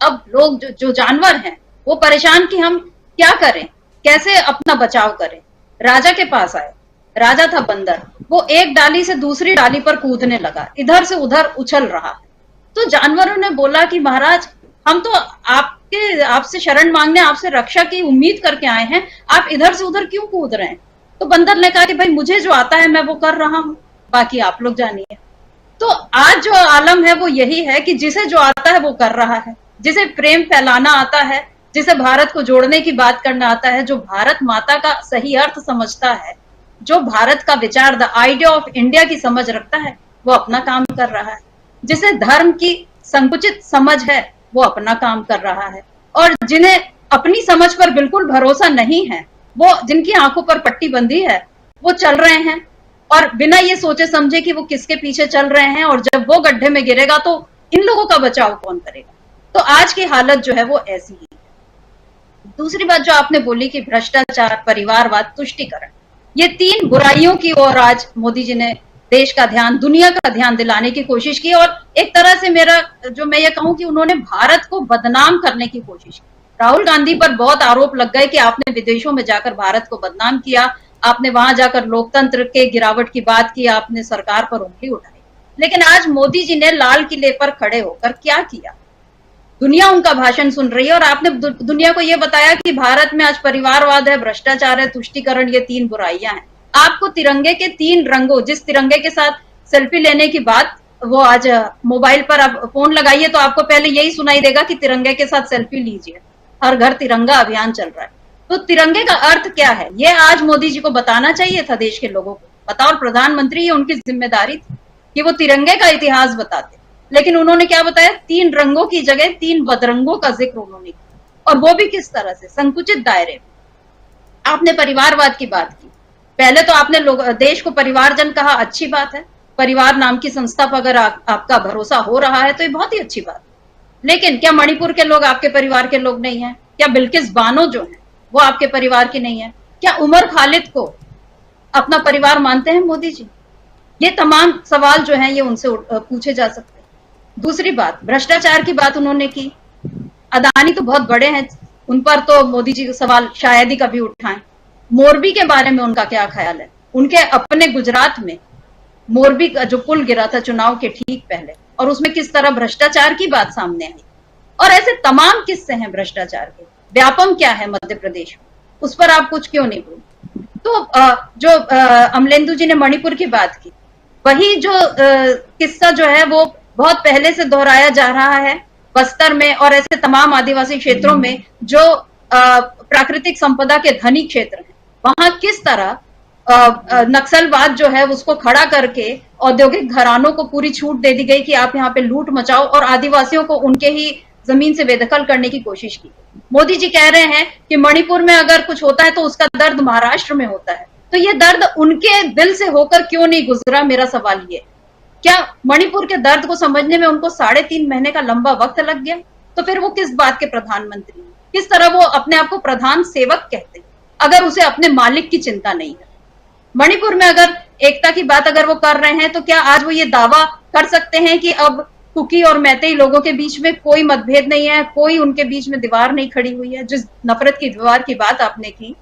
अब लोग जो जानवर हैं वो परेशान कि हम क्या करें, कैसे अपना बचाव करें। राजा के पास आए, राजा था बंदर, वो एक डाली से दूसरी डाली पर कूदने लगा, इधर से उधर उछल रहा है। तो जानवरों ने बोला कि महाराज, हम तो आपसे शरण मांगने, आपसे रक्षा की उम्मीद करके आए हैं, आप इधर से उधर क्यों कूद रहे हैं? तो बंदर ने कहा कि भाई मुझे जो आता है मैं वो कर रहा हूं, बाकी आप लोग जानिए। तो आज जो आलम है वो यही है कि जिसे जो आता है वो कर रहा है, जिसे प्रेम फैलाना आता है, जिसे भारत को जोड़ने की बात करना आता है, जो भारत माता का सही अर्थ समझता है, जो भारत का विचार, द आइडिया ऑफ इंडिया की समझ रखता है, वो अपना काम कर रहा है। जिसे धर्म की संकुचित समझ है वो अपना काम कर रहा है, और जिन्हें अपनी समझ पर बिल्कुल भरोसा नहीं है, वो जिनकी आंखों पर पट्टी बंधी है, वो चल रहे हैं और बिना ये सोचे समझे कि वो किसके पीछे चल रहे हैं, और जब वो गड्ढे में गिरेगा तो इन लोगों का बचाव कौन करेगा। तो आज की हालत जो है वो ऐसी ही है। दूसरी बात जो आपने बोली कि भ्रष्टाचार, परिवारवाद, तुष्टीकरण, ये तीन बुराइयों की ओर आज मोदी जी ने देश का ध्यान, दुनिया का ध्यान दिलाने की कोशिश की, और एक तरह से मैं ये कहूं कि उन्होंने भारत को बदनाम करने की कोशिश की। राहुल गांधी पर बहुत आरोप लग गए कि आपने विदेशों में जाकर भारत को बदनाम किया, आपने वहां जाकर लोकतंत्र के गिरावट की बात की, आपने सरकार पर उंगली उठाई। लेकिन आज मोदी जी ने लाल किले पर खड़े होकर क्या किया? दुनिया उनका भाषण सुन रही है, और आपने दुनिया को यह बताया कि भारत में आज परिवारवाद है, भ्रष्टाचार है, तुष्टीकरण, ये तीन बुराइयां हैं। आपको तिरंगे के तीन रंगों, जिस तिरंगे के साथ सेल्फी लेने की बात, वो आज मोबाइल पर आप फोन लगाइए तो आपको पहले यही सुनाई देगा कि तिरंगे के साथ सेल्फी लीजिए, हर घर तिरंगा अभियान चल रहा है। तो तिरंगे का अर्थ क्या है, ये आज मोदी जी को बताना चाहिए था देश के लोगों को। बतौर प्रधानमंत्री ये उनकी जिम्मेदारी थी कि वो तिरंगे का इतिहास बताते, लेकिन उन्होंने क्या बताया? तीन रंगों की जगह तीन बदरंगों का जिक्र उन्होंने किया, और वो भी किस तरह से? संकुचित दायरे में। आपने परिवारवाद की बात की, पहले तो आपने देश को परिवारजन कहा, अच्छी बात है। परिवार नाम की संस्था पर अगर आपका भरोसा हो रहा है तो ये बहुत ही अच्छी बात है। लेकिन क्या मणिपुर के लोग आपके परिवार के लोग नहीं है? क्या बिल्किस बानो जो है वो आपके परिवार की नहीं है? क्या उमर खालिद को अपना परिवार मानते हैं मोदी जी? ये तमाम सवाल जो हैं ये उनसे पूछे जा सकते हैं। दूसरी बात, भ्रष्टाचार की बात उन्होंने की। अदानी तो बहुत बड़े हैं, उन पर तो मोदी जी सवाल शायद ही कभी उठाएं। मोरबी के बारे में उनका क्या ख्याल है? उनके अपने गुजरात में मोरबी का जो पुल गिरा था चुनाव के ठीक पहले, और उसमें किस तरह भ्रष्टाचार की बात सामने आई, और ऐसे तमाम किस्से हैं भ्रष्टाचार के। व्यापम क्या है मध्य प्रदेश में, उस पर आप कुछ क्यों नहीं बोले? तो जो अमलेंदु जी ने मणिपुर की बात की, वही जो किस्सा जो है वो बहुत पहले से दोहराया जा रहा है बस्तर में और ऐसे तमाम आदिवासी क्षेत्रों में जो प्राकृतिक संपदा के धनी क्षेत्र हैं, वहां किस तरह नक्सलवाद जो है उसको खड़ा करके औद्योगिक घरानों को पूरी छूट दे दी गई कि आप यहाँ पे लूट मचाओ, और आदिवासियों को उनके ही जमीन से बेदखल करने की कोशिश की। मोदी जी कह रहे हैं कि मणिपुर में अगर कुछ होता है तो उसका दर्द महाराष्ट्र में होता है, तो ये दर्द उनके दिल से होकर क्यों नहीं गुजरा? मेरा सवाल ये, क्या मणिपुर के दर्द को समझने में उनको 3.5 महीने का लंबा वक्त लग गया? तो फिर वो किस बात के प्रधानमंत्री हैं? किस तरह वो अपने आप को प्रधान सेवक कहते हैं अगर उसे अपने मालिक की चिंता नहीं है? मणिपुर में अगर एकता की बात अगर वो कर रहे हैं तो क्या आज वो ये दावा कर सकते हैं कि अब कुकी और मैतेई लोगों के बीच में कोई मतभेद नहीं है, कोई उनके बीच में दीवार नहीं खड़ी हुई है? जिस नफरत की दीवार की बात आपने की,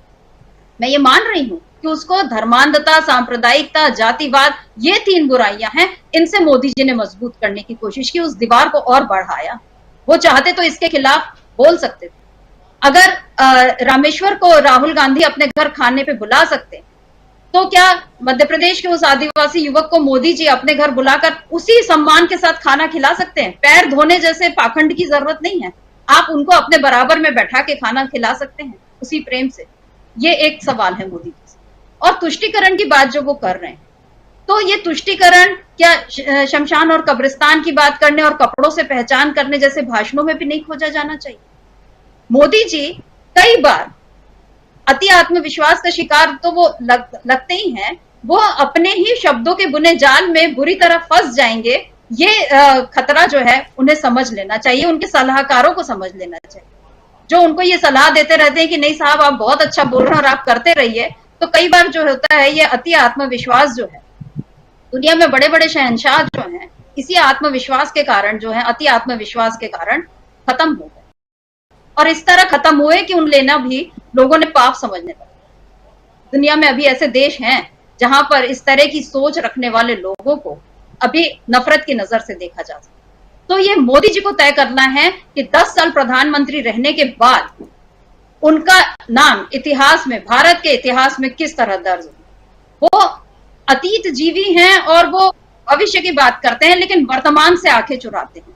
मैं ये मान रही हूं कि उसको धर्मांधता, सांप्रदायिकता, जातिवाद, ये तीन बुराइयां हैं, इनसे मोदी जी ने मजबूत करने की कोशिश की, उस दीवार को और बढ़ाया। वो चाहते तो इसके खिलाफ बोल सकते थे। अगर रामेश्वर को राहुल गांधी अपने घर खाने पे बुला सकते, तो क्या मध्य प्रदेश के उस आदिवासी युवक को मोदी जी अपने घर बुलाकर उसी सम्मान के साथ खाना खिला सकते हैं? पैर धोने जैसे पाखंड की जरूरत नहीं है, आप उनको अपने बराबर में बैठा के खाना खिला सकते हैं उसी प्रेम से। ये एक सवाल है मोदी जी से। और तुष्टीकरण की बात जो वो कर रहे हैं, तो ये तुष्टीकरण क्या शमशान और कब्रिस्तान की बात करने और कपड़ों से पहचान करने जैसे भाषणों में भी नहीं खोजा जाना चाहिए? मोदी जी कई बार अति आत्मविश्वास का शिकार तो वो लगते ही हैं, वो अपने ही शब्दों के बुने जाल में बुरी तरह फंस जाएंगे। ये खतरा जो है उन्हें समझ लेना चाहिए, उनके सलाहकारों को समझ लेना चाहिए जो उनको ये सलाह देते रहते हैं कि नहीं साहब आप बहुत अच्छा बोल रहे हैं और आप करते रहिए। तो कई बार जो होता है ये अति आत्मविश्वास जो है, दुनिया में बड़े बड़े शहंशाह जो हैं इसी आत्मविश्वास के कारण जो है, अति आत्मविश्वास के कारण खत्म हो गए, और इस तरह खत्म हुए कि उन लेना भी लोगों ने पाप समझने लगा। दुनिया में अभी ऐसे देश हैं जहां पर इस तरह की सोच रखने वाले लोगों को अभी नफरत की नजर से देखा जा सकता है। तो ये मोदी जी को तय करना है कि 10 साल प्रधानमंत्री रहने के बाद उनका नाम इतिहास में, भारत के इतिहास में किस तरह दर्ज हो। वो अतीत जीवी हैं और वो भविष्य की बात करते हैं, लेकिन वर्तमान से आंखें चुराते हैं।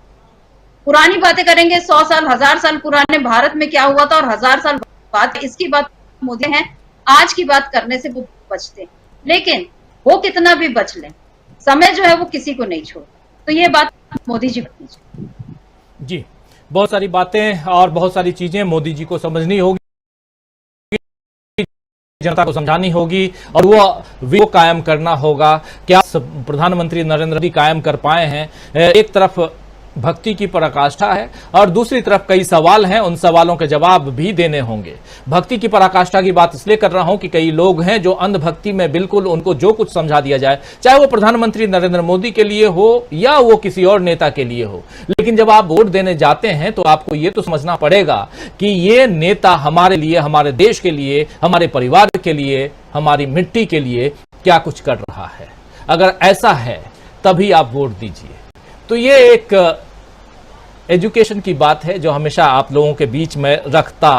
पुरानी बातें करेंगे, 100 साल 1000 साल पुराने भारत में क्या हुआ था और 1000 साल बाद, इसकी बात मोदी हैं। आज की बात करने से वो बचते हैं, लेकिन वो कितना भी बच लें, समय जो है वो किसी को नहीं छोड़ता। तो ये बात मोदी जी को कीजिए। जी, बहुत सारी बातें और बहुत सारी चीजें मोदी जी को समझनी होगी, जनता को समझानी होगी, और वो कायम करना होगा। क्या प्रधानमंत्री नरेंद्र मोदी कायम कर पाए हैं? एक तरफ भक्ति की पराकाष्ठा है और दूसरी तरफ कई सवाल हैं, उन सवालों के जवाब भी देने होंगे। भक्ति की पराकाष्ठा की बात इसलिए कर रहा हूं कि कई लोग हैं जो अंधभक्ति में बिल्कुल उनको जो कुछ समझा दिया जाए, चाहे वो प्रधानमंत्री नरेंद्र मोदी के लिए हो या वो किसी और नेता के लिए हो, लेकिन जब आप वोट देने जाते हैं तो आपको ये तो समझना पड़ेगा कि ये नेता हमारे लिए, हमारे देश के लिए, हमारे परिवार के लिए, हमारी मिट्टी के लिए क्या कुछ कर रहा है। अगर ऐसा है तभी आप वोट दीजिए। तो ये एक एजुकेशन की बात है जो हमेशा आप लोगों के बीच में रखता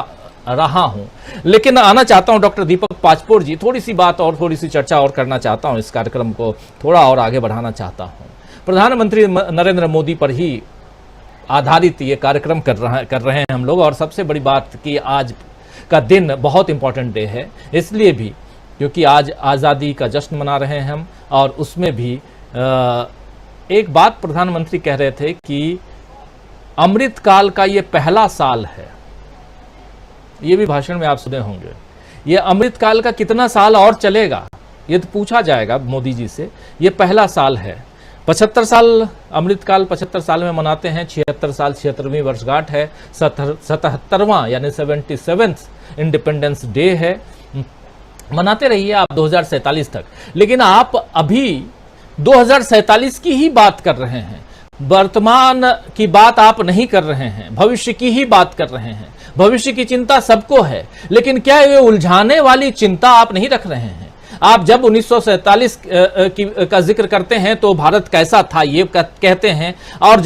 रहा हूं, लेकिन आना चाहता हूं डॉक्टर दीपक पाचपोर जी, थोड़ी सी बात और थोड़ी सी चर्चा और करना चाहता हूं, इस कार्यक्रम को थोड़ा और आगे बढ़ाना चाहता हूं। प्रधानमंत्री नरेंद्र मोदी पर ही आधारित ये कार्यक्रम कर रहे हैं हम लोग, और सबसे बड़ी बात कि आज का दिन बहुत इंपॉर्टेंट डे है, इसलिए भी क्योंकि आज आज़ादी का जश्न मना रहे हैं हम, और उसमें भी एक बात प्रधानमंत्री कह रहे थे कि अमृतकाल का ये पहला साल है। ये भी भाषण में आप सुने होंगे। ये अमृतकाल का कितना साल और चलेगा, ये तो पूछा जाएगा मोदी जी से। ये पहला साल है। 75 साल अमृतकाल 75 साल में मनाते हैं, 76 साल 76वीं वर्षगांठ है, 77वां यानी 77th इंडिपेंडेंस डे है। मनाते रहिए आप 2047 तक, लेकिन आप अभी 2047 की ही बात कर रहे हैं। वर्तमान की बात आप नहीं कर रहे हैं, भविष्य की ही बात कर रहे हैं। भविष्य की चिंता सबको है, लेकिन क्या ये उलझाने वाली चिंता आप नहीं रख रहे हैं। आप जब 1947 का जिक्र करते हैं तो भारत कैसा था ये कहते हैं, और